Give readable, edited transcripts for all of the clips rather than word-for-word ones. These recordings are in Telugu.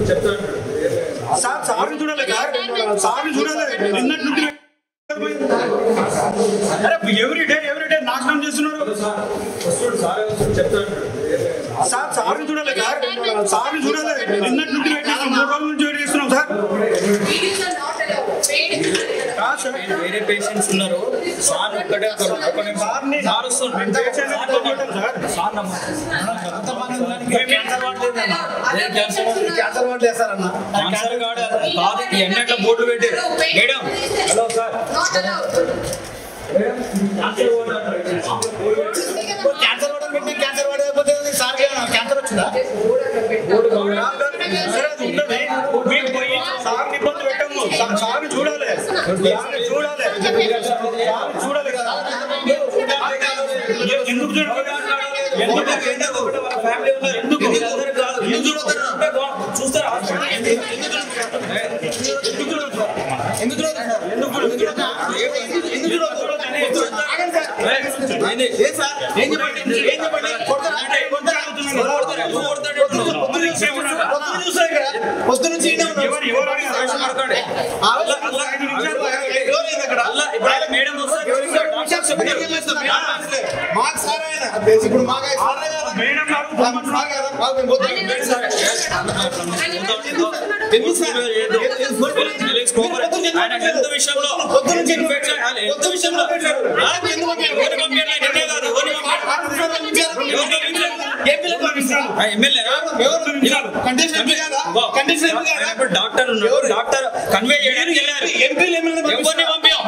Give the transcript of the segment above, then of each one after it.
సార్ సార్ చూడాలి సార్ చూడాలి నిన్నటి నుండి ఎవ్రీ డే నాశనం చేస్తున్నారు సార్ సార్ చూడాలి సార్ చూడాలి నిన్నటి నుండి 3 రోజుల నుంచి వెయిట్ చేస్తున్నాం సార్. వేరే పేషెంట్స్ ఉన్నారు సార్ ఒక్కటే ఎన్నట్ల బోర్డు పెట్టారు madam. Hello sir cancer water పెట్టి క్యాన్సర్ వాటర్ అయిపోతే సార్ క్యాన్సర్ వచ్చిందా సార్ ఇబ్బంది పెట్టము సార్ చూడాలి చూడాలి ఎందుకు చూస్తారా పొద్దు నుంచి ఇప్పుడు హెల్త్ విషయంలో డాక్టర్ డాక్టర్ కన్వే చేయడానికి ఎవరిని పంపాం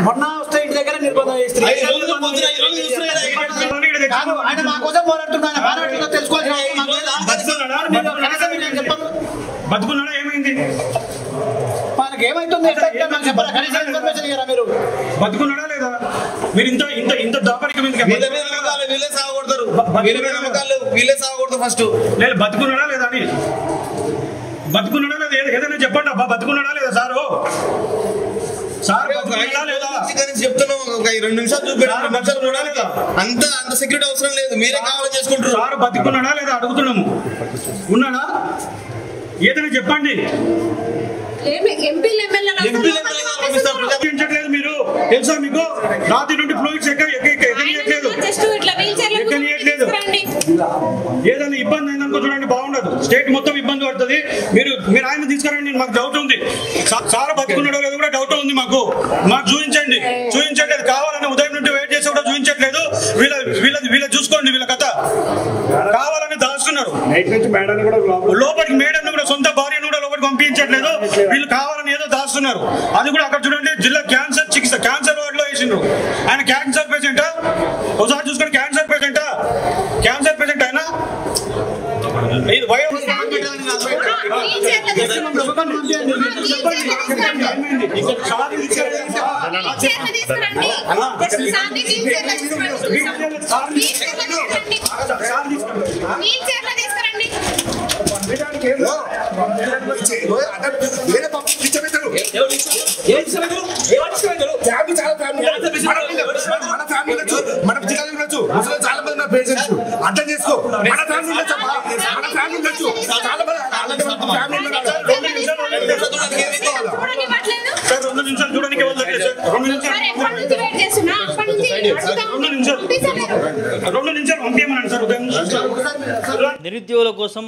మొన్న వస్తే ఇంటి దగ్గర నిర్బంధం ఆయన మా కోసం పోరాడుతున్నాను తెలుసుకోవాల్సిన బతుకున్నాడా ఏమైంది వాళ్ళకి ఏమైతుంది చెప్పారా కనీసం ఇన్ఫర్మేషన్ ఇయ్యరా మీరు బతుకున్నాడా లేదా మీరు ఇంత ఇంత ఇంత దాపరికం వీళ్ళే సాగకూడతారు వీళ్ళే సాగకూడదు ఫస్ట్ లేదు బతుకున్నాడా లేదా అని బతుకున్నాడా లేదా ఏదైనా చెప్పండి అబ్బా బతుకున్నాడా లేదా సారు సార్ చెప్తున్నాం ఒక 2 నిమిషాలు చూపెట్టాలి అంత సెక్యూరిటీ అవసరం లేదు మీరే కావాలని చేసుకుంటారు సార్ బతుకున్నాడా లేదా అడుగుతున్నాము ఉన్నాడా ఏదైనా చెప్పండి మీరు తెలుసా మీకు రాత్రి నుండి ఫ్లూయిడ్స్ ఎక్కనియట్లేదు ఏదైనా ఇబ్బంది అయిందనుకో చూడండి బాగుండదు స్టేట్ మొత్తం ఇబ్బంది పడుతుంది మీరు ఆయన తీసుకురండి మాకు డౌట్ ఉంది సార్ బతుకున్నాడో లేదో కూడా డౌట్ ఉంది మాకు చూపించండి అది కావాలని ఉదయం నుండి వెయిట్ చేసి కూడా చూపించట్లేదు వీళ్ళ చూసుకోండి వీళ్ళ కథ కావాలని దాచుకున్నారు లోపలికి మేడం కూడా సొంత భార్యను కూడా లోపలికి పంపించట్లేదు వీళ్ళు కావాలని ఏదో దాస్తున్నారు అది కూడా అక్కడ చూడండి జిల్లా క్యాన్సర్ చికిత్స క్యాన్సర్ వార్డ్ లో వేసిండ్రు ఆయన క్యాన్సర్ పేషెంటా ఒకసారి చూసుకొని క్యాన్సర్ పేషెంటా ఆయన మన జిల్లాలో చాలా మంది పేషెంట్స్ అర్థం చేసుకో మన ఫ్యామిలీ చాలా నిరుద్యోగుల కోసం